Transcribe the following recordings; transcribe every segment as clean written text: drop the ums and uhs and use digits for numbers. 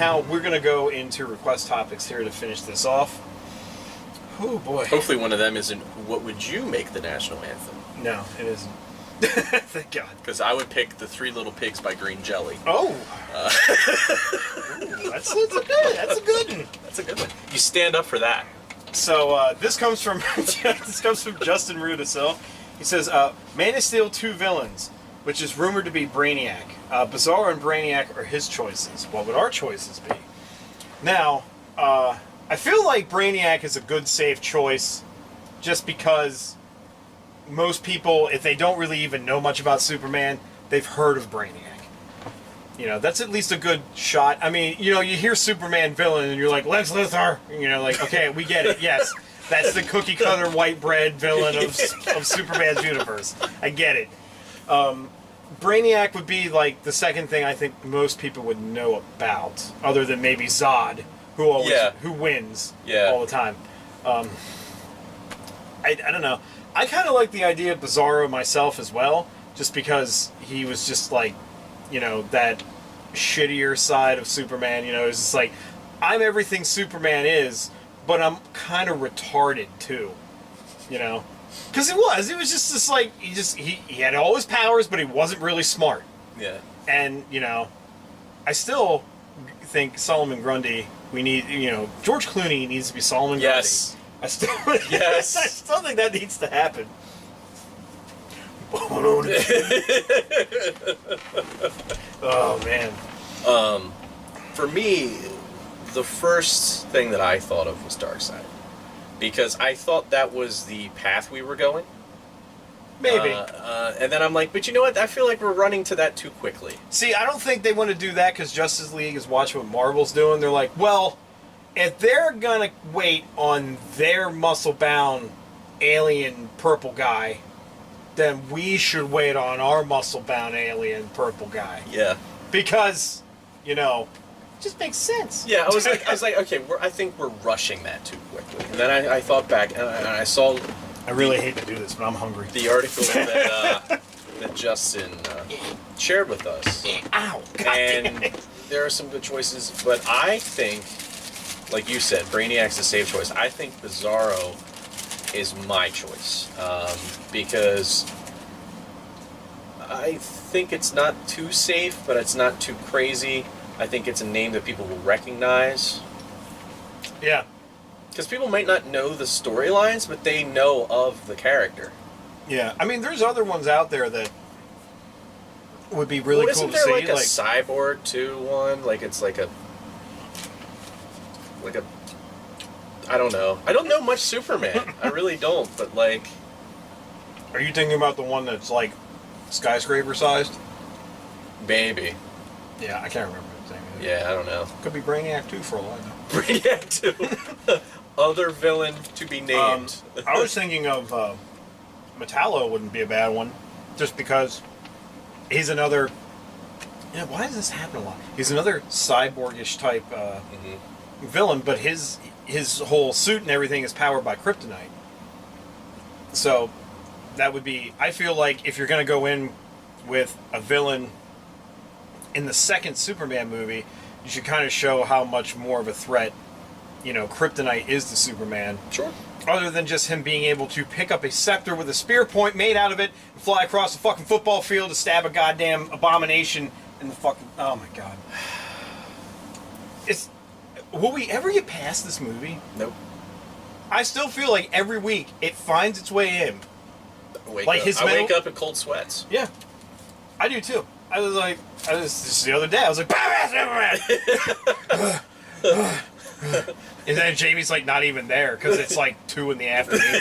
Now we're going to go into request topics here to finish this off. Oh boy. Hopefully one of them isn't, what would you make the national anthem? No, it isn't. Thank God. Because I would pick The Three Little Pigs by Green Jelly. Oh. Ooh, that's a good one. That's a good one. You stand up for that. So this comes from Justin Rudisil. He says, Man of Steel 2 villains, which is rumored to be Brainiac. Bizarro and Brainiac are his choices. What would our choices be? Now, I feel like Brainiac is a good, safe choice just because most people, if they don't really even know much about Superman, they've heard of Brainiac. You know, that's at least a good shot. I mean, you know, you hear Superman villain and you're like, Lex Luthor! You know, like, okay, we get it, yes. That's the cookie-cutter white bread villain of Superman's universe. I get it. Brainiac would be, like, the second thing I think most people would know about, other than maybe Zod, who wins all the time. I don't know. I kind of like the idea of Bizarro myself as well, just because he was just, like, you know, that shittier side of Superman. You know, it's just like, I'm everything Superman is, but I'm kind of retarded too, you know, because it was just this, like, he had all his powers, but he wasn't really smart. Yeah. And, you know, I still think Solomon Grundy, we need, you know, George Clooney needs to be Solomon Grundy. Yes. I still Yes. think that needs to happen. Oh man. For me, the first thing that I thought of was Darkseid, because I thought that was the path we were going. Maybe. And then I'm like, but you know what? I feel like we're running to that too quickly. See, I don't think they want to do that because Justice League is watching what Marvel's doing. They're like, well, if they're gonna wait on their muscle-bound alien purple guy, then we should wait on our muscle-bound alien purple guy. Yeah. Because, you know, it just makes sense. Yeah, I was like, okay, I think we're rushing that too quickly. And then I thought back, and I saw. I really hate to do this, but I'm hungry. The article that Justin shared with us. Ow! God And damn it. there are some good choices, but I think, like you said, Brainiac's a safe choice. I think Bizarro is my choice, because I think it's not too safe, but it's not too crazy. I think it's a name that people will recognize. Yeah. Because people might not know the storylines, but they know of the character. Yeah. I mean, there's other ones out there that would be really cool to see. Isn't there like a Cyborg 2 one? Like it's like a... I don't know. I don't know much Superman. I really don't, but like... Are you thinking about the one that's like skyscraper sized? Maybe. Yeah, I can't remember the name. Yeah, I don't know. Could be Brainiac 2 for all I know. Brainiac 2. Other villain to be named. I was thinking of Metallo wouldn't be a bad one, just because he's another... Yeah, why does this happen a lot? He's another cyborgish type villain, but his whole suit and everything is powered by kryptonite. So that would be... I feel like if you're going to go in with a villain in the second Superman movie, you should kind of show how much more of a threat, you know, kryptonite is to Superman. Sure. Other than just him being able to pick up a scepter with a spear point made out of it and fly across the fucking football field to stab a goddamn abomination in the fucking... Oh my god. Will we ever get past this movie? Nope. I still feel like every week it finds its way in. I wake up in cold sweats. Yeah. I do too. Just the other day, I was like, Superman! And then Jamie's like not even there because it's like 2 in the afternoon.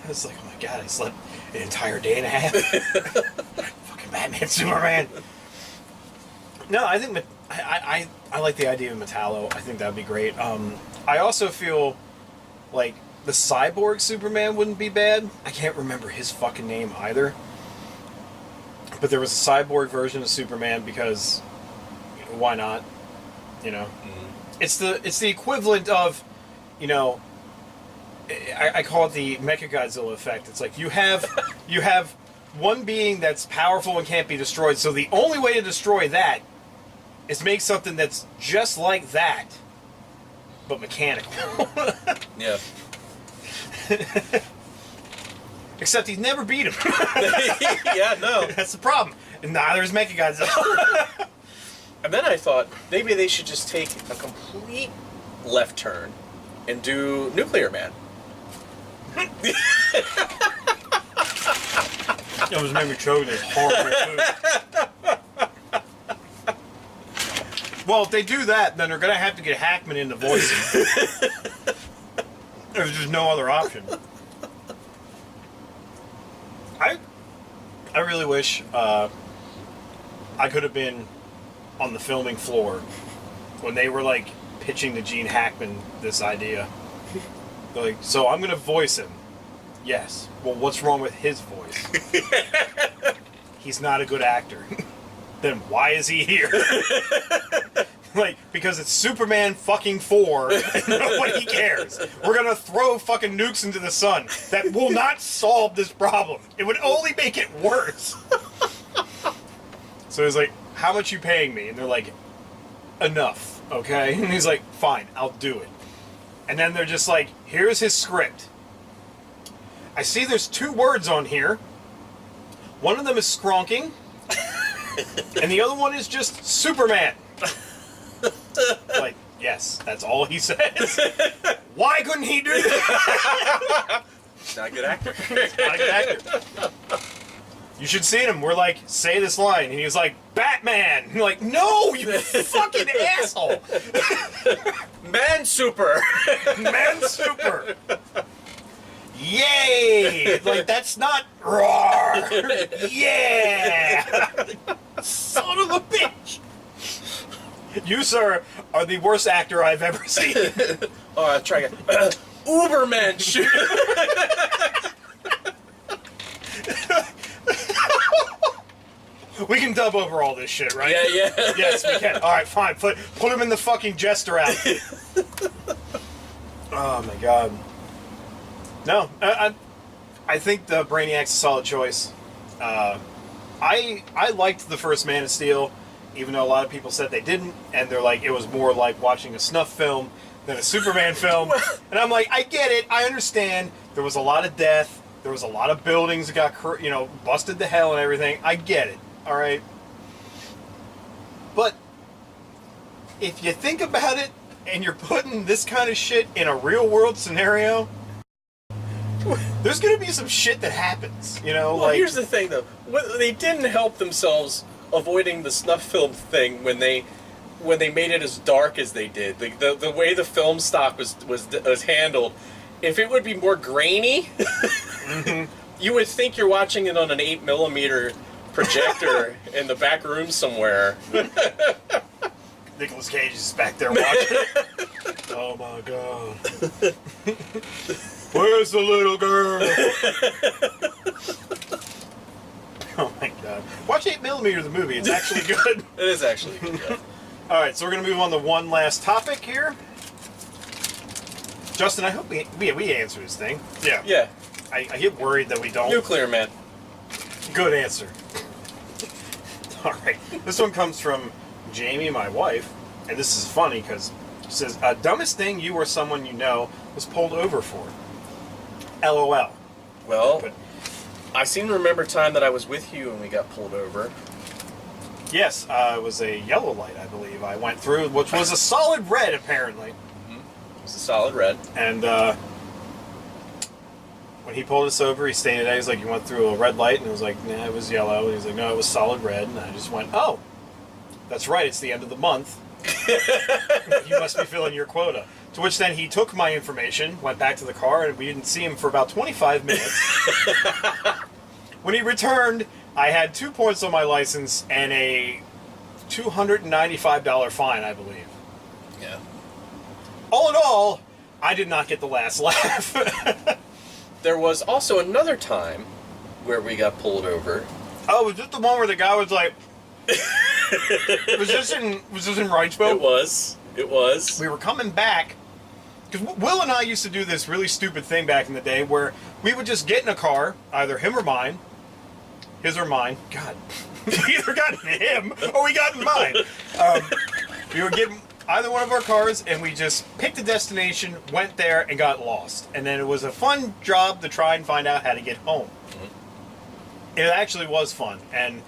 I was like, oh my god, I slept an entire day and a half. Fucking Batman, Superman. No, I think I like the idea of Metallo. I think that would be great. I also feel like the cyborg Superman wouldn't be bad. I can't remember his fucking name either. But there was a cyborg version of Superman because, you know, why not? You know, it's the equivalent of, you know, I call it the Mechagodzilla effect. It's like you have one being that's powerful and can't be destroyed. So the only way to destroy that is to make something that's just like that, but mechanical. Yeah. Except he's never beat him. Yeah, no. That's the problem. And neither is Mechagodzilla. And then I thought maybe they should just take a complete left turn and do Nuclear Man. It was made me choke this horrible food. Well, if they do that, then they're going to have to get Hackman in to voice him. There's just no other option. I really wish I could have been on the filming floor when they were like pitching to Gene Hackman this idea. They're like, so I'm going to voice him. Yes. Well, what's wrong with his voice? He's not a good actor. Then why is he here? Like, because it's Superman fucking 4 and nobody cares. We're gonna throw fucking nukes into the sun. That will not solve this problem. It would only make it worse. So he's like, how much you paying me? And they're like, enough, okay? And he's like, fine, I'll do it. And then they're just like, here's his script. I see there's 2 words on here. One of them is skronking, and the other one is just Superman. Like, yes, that's all he says. Why couldn't he do that? He's not a good actor. Not a good actor. You should see him. We're like, say this line, and he was like, Batman. And you're like, no, you fucking asshole. Man Super. Man Super. Yay! Like, that's not roar. Yeah. Son of a bitch. You, sir, are the worst actor I've ever seen. Oh, try again. Ubermensch. We can dub over all this shit, right? Yeah. Yes, we can. All right, fine. Put him in the fucking jester outfit. Oh my god. No, I think the Brainiac's a solid choice. I liked the first Man of Steel, even though a lot of people said they didn't, and they're like, it was more like watching a snuff film than a Superman film. And I'm like, I get it, I understand. There was a lot of death, there was a lot of buildings that got, busted to hell and everything. I get it, all right? But if you think about it, and you're putting this kind of shit in a real world scenario, there's gonna be some shit that happens, Well, like... here's the thing, though. They didn't help themselves avoiding the snuff film thing when they made it as dark as they did. The way the film stock was handled. If it would be more grainy, you would think you're watching it on an 8mm projector in the back room somewhere. Nicolas Cage is back there watching. Oh my god. Where's the little girl? Oh my god. Watch 8mm the movie, it's actually good. It is actually good, yeah. Alright, so we're going to move on to one last topic here. Justin, I hope we answer this thing. Yeah. Yeah. I get worried that we don't. Nuclear Man. Good answer. Alright, this one comes from Jamie, my wife, and this is funny because she says, dumbest thing you or someone you know was pulled over for. LOL. Well, But, I seem to remember a time that I was with you and we got pulled over. yes, it was a yellow light, I believe. I went through, which was a solid red, apparently. It was a solid red. And when he pulled us over, he stated that. He was like, you went through a red light? And it was like, nah, it was yellow. And he was like, no, it was solid red. And I just went, oh, that's right, it's the end of the month. You must be filling your quota. To which then he took my information, went back to the car, and we didn't see him for about 25 minutes. When he returned, I had 2 points on my license and a $295 fine, I believe. Yeah. All in all, I did not get the last laugh. There was also another time where we got pulled over. Oh, was this the one where the guy was like... was this in Wrightsville? It was. We were coming back Because Will and I used to do this really stupid thing back in the day where we would just get in a car, either him or mine, his or mine. God, we either got in him or we got in mine. We would get in either one of our cars and we just picked a destination, went there, and got lost. And then it was a fun job to try and find out how to get home. It actually was fun. And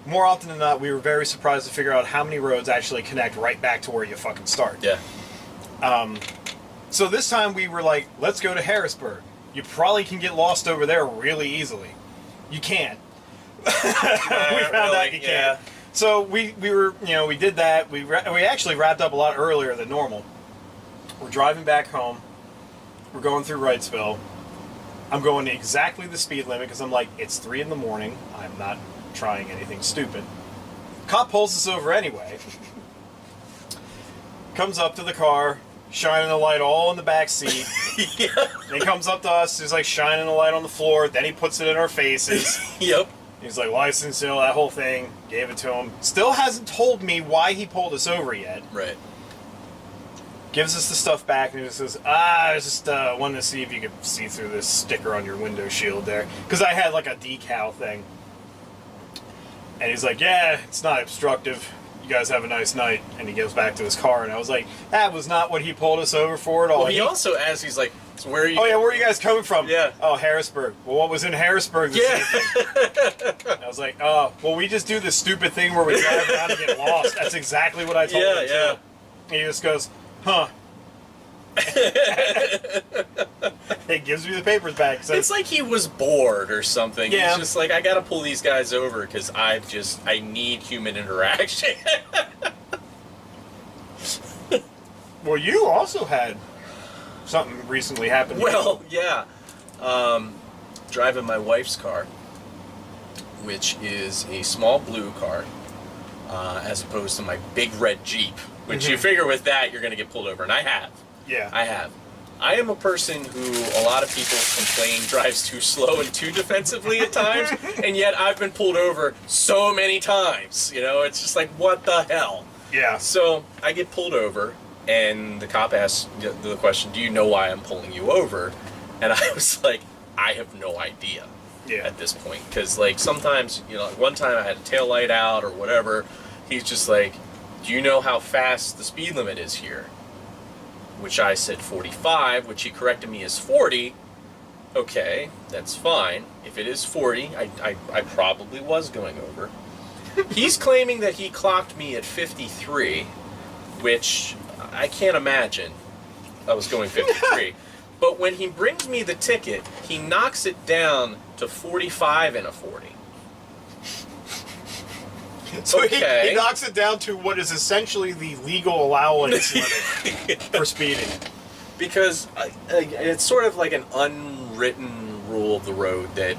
more often than not, we were very surprised to figure out how many roads actually connect right back to where you fucking start. Yeah. So this time we were like, let's go to Harrisburg. You probably can get lost over there really easily. You can't. We found out you can't. So we were, we did that. We actually wrapped up a lot earlier than normal. We're driving back home. We're going through Wrightsville. I'm going exactly the speed limit because I'm like, it's 3 in the morning. I'm not trying anything stupid. Cop pulls us over anyway. Comes up to the car, shining a light all in the back seat. Yeah. And he comes up to us, he's like shining a light on the floor, then he puts it in our faces. Yep. He's like, license, that whole thing. Gave it to him. Still hasn't told me why he pulled us over yet. Right. Gives us the stuff back and he just says, I just wanted to see if you could see through this sticker on your window shield there. Because I had like a decal thing. And he's like, yeah, it's not obstructive. You guys have a nice night. And he goes back to his car. And I was like, that was not what he pulled us over for at all. Well, he also asked, he's like, so where are you? Oh, yeah, where are you guys coming from? Yeah. Oh, Harrisburg. Well, what was in Harrisburg this evening? I was like, oh, well, we just do this stupid thing where we drive around and get lost. That's exactly what I told him. Yeah. Too. And he just goes, huh. He gives me the papers back. So it's like he was bored or something. Yeah. He's just like, I gotta pull these guys over because I need human interaction. Well, you also had something recently happen. Well, yeah. Driving my wife's car, which is a small blue car, as opposed to my big red Jeep, which you figure with that you're gonna get pulled over, and I have. Yeah. I have. I am a person who a lot of people complain drives too slow and too defensively at times, and yet I've been pulled over so many times. It's just like, what the hell? Yeah. So I get pulled over, and the cop asks the question, do you know why I'm pulling you over? And I was like, I have no idea at this point. Because, like, sometimes, one time I had a tail light out or whatever, he's just like, do you know how fast the speed limit is here? Which I said 45, which he corrected me as 40. Okay, that's fine. If it is 40, I probably was going over. He's claiming that he clocked me at 53, which I can't imagine I was going 53. But when he brings me the ticket, he knocks it down to 45 and a 40. So okay. he knocks it down to what is essentially the legal allowance limit for speeding. Because it's sort of like an unwritten rule of the road that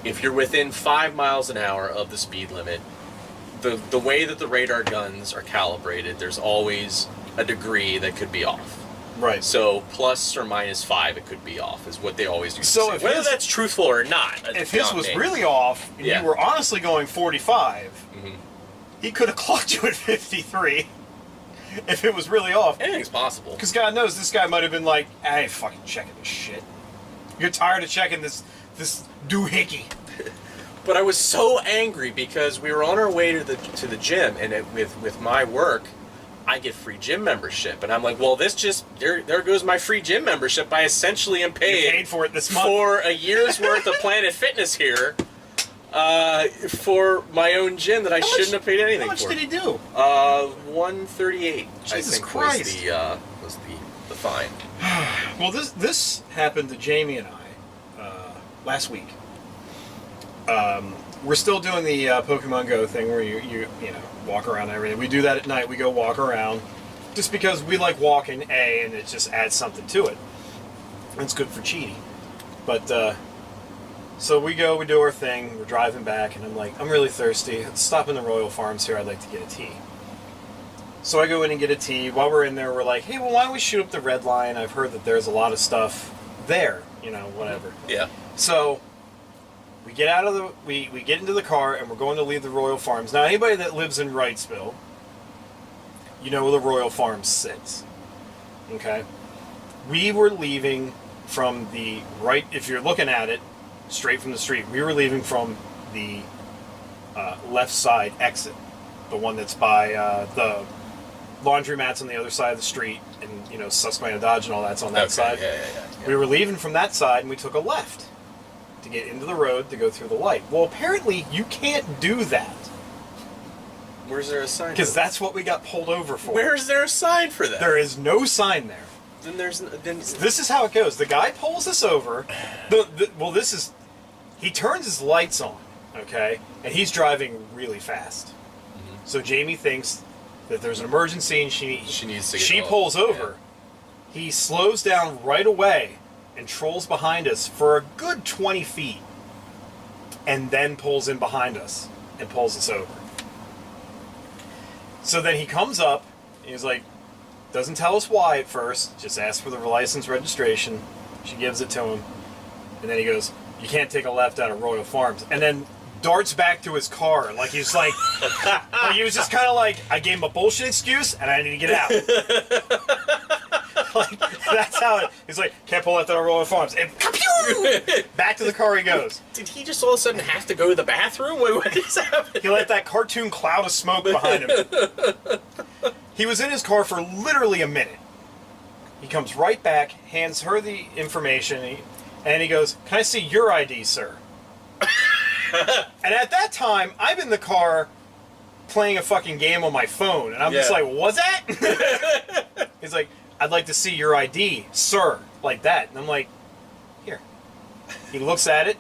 if you're within 5 miles an hour of the speed limit, the way that the radar guns are calibrated, there's always a degree that could be off. Right. So plus or minus 5, it could be off, is what they always do. So say. Whether that's truthful or not. If his was really off, and you were honestly going 45, he could have clocked you at 53. If it was really off. Anything's possible. Because God knows this guy might have been like, I ain't fucking checking this shit. You're tired of checking this doohickey. But I was so angry because we were on our way to the gym, and with my work, I get free gym membership, and I'm like, well, this just there goes my free gym membership. I essentially am paid for it this month for a year's worth of Planet Fitness here, for my own gym that I shouldn't have paid anything for. How much did he do? $138. Jesus I think Christ. was the fine. Well, this happened to Jamie and I last week. We're still doing the Pokemon Go thing where you walk around and everything. We do that at night. We go walk around just because we like walking, and it just adds something to it. It's good for cheating. But so we do our thing. We're driving back, and I'm like, I'm really thirsty. Let's stop in the Royal Farms here. I'd like to get a tea. So I go in and get a tea. While we're in there, we're like, hey, well, why don't we shoot up the Red Line? I've heard that there's a lot of stuff there. Whatever. Yeah. So we get out of we get into the car, and we're going to leave the Royal Farms. Now, anybody that lives in Wrightsville, you know where the Royal Farms sits. Okay? We were leaving from the right, if you're looking at it, straight from the street, we were leaving from the left side exit. The one that's by the laundromats on the other side of the street, and, you know, Susquehanna Dodge and all that's on that side. Yeah. We were leaving from that side, and we took a left to get into the road to go through the light. Well, apparently, you can't do that. Where's there a sign? Because that's what we got pulled over for. Where's there a sign for that? There is no sign there. Then This is how it goes. The guy pulls us over. He turns his lights on, okay? And he's driving really fast. Mm-hmm. So Jamie thinks that there's an emergency and she needs to get She pulls over. Yeah. He slows down right away and trolls behind us for a good 20 feet. And then pulls in behind us and pulls us over. So then he comes up, and he's like, doesn't tell us why at first, just asks for the license registration. She gives it to him. And then he goes, you can't take a left out of Royal Farms. And then darts back to his car. Like he's like, he was just kind of like, I gave him a bullshit excuse and I need to get out. Like, that's how it, he's like, can't pull left out of Royal Farms. And back to the car he goes. Did he just all of a sudden have to go to the bathroom? What is happening? He let that cartoon cloud of smoke behind him. He was in his car for literally a minute. He comes right back, hands her the information, and he goes, can I see your ID, sir? And at that time, I'm in the car playing a fucking game on my phone, and I'm just like, what's that? He's like, I'd like to see your ID, sir, like that. And I'm like, here. He looks at it,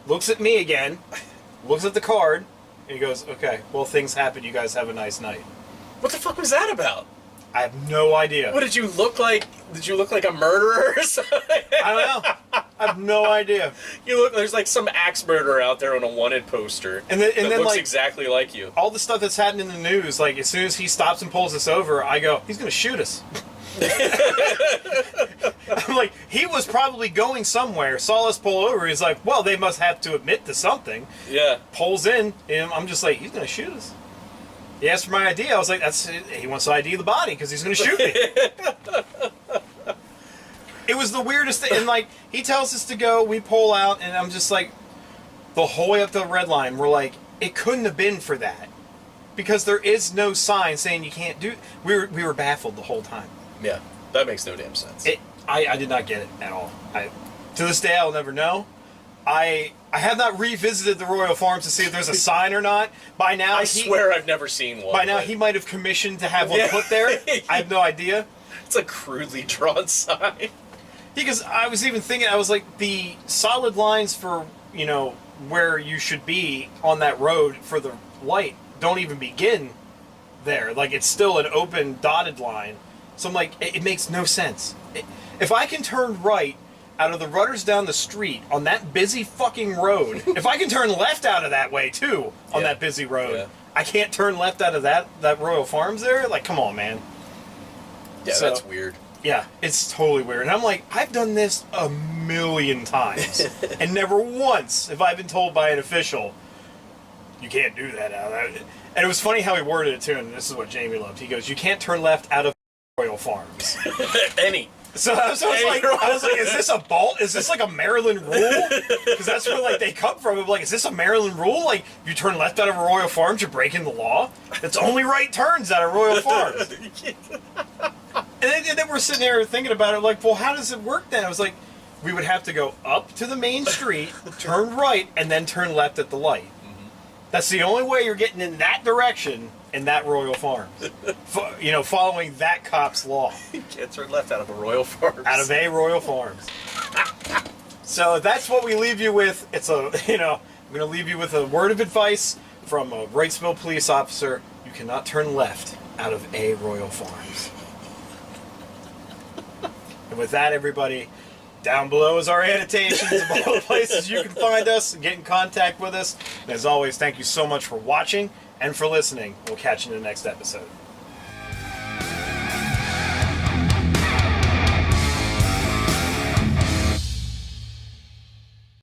looks at me again, looks at the card, and he goes, okay, well, things happen. You guys have a nice night. What the fuck was that about? I have no idea. What did you look like? Did you look like a murderer or something? I don't know. I have no idea. You look. There's like some axe murderer out there on a wanted poster. And then looks like, exactly like you. All the stuff that's happened in the news, like as soon as he stops and pulls us over, I go, he's gonna shoot us. I'm like, he was probably going somewhere, saw us pull over, he's like, well, they must have to admit to something. Yeah. Pulls in, and I'm just like, he's gonna shoot us. He asked for my ID. I was like, he wants to ID the body because he's going to shoot me. It was the weirdest thing. And, like, he tells us to go. We pull out, and I'm just like, the whole way up to the red line, we're like, it couldn't have been for that. Because there is no sign saying you can't do it. We were baffled the whole time. Yeah, that makes no damn sense. I did not get it at all. To this day, I'll never know. I have not revisited the Royal Farms to see if there's a sign or not. By now, I swear I've never seen one. By now, he might have commissioned to have one put there. I have no idea. It's a crudely drawn sign. Because I was even thinking, I was like, the solid lines for, you know, where you should be on that road for the light don't even begin there. Like, it's still an open dotted line. So I'm like, it makes no sense. If I can turn right out of the rudders down the street on that busy fucking road, if I can turn left out of that way too on that busy road, I can't turn left out of that Royal Farms there? Like, come on, man. Yeah, so, that's weird. Yeah, it's totally weird. And I'm like, I've done this a million times, and never once have I been told by an official, you can't do that out of that. And it was funny how he worded it too, and this is what Jamie loved. He goes, you can't turn left out of Royal Farms. So I was like, is this a ball? Is this like a Maryland rule? Because that's where like they come from. I'm like, is this a Maryland rule? Like, you turn left out of a Royal Farms, you're breaking the law? It's only right turns out of Royal Farms. And then we're sitting there thinking about it, like, well, how does it work then? I was like, we would have to go up to the main street, turn right, and then turn left at the light. That's the only way you're getting in that direction in that Royal Farms. You know, following that cop's law. You can't turn left out of a Royal Farms. Out of a Royal Farms. So that's what we leave you with. It's I'm going to leave you with a word of advice from a Wrightsville police officer. You cannot turn left out of a Royal Farms. And with that, everybody, down below is our annotations of all the places you can find us and get in contact with us. And as always, thank you so much for watching and for listening. We'll catch you in the next episode.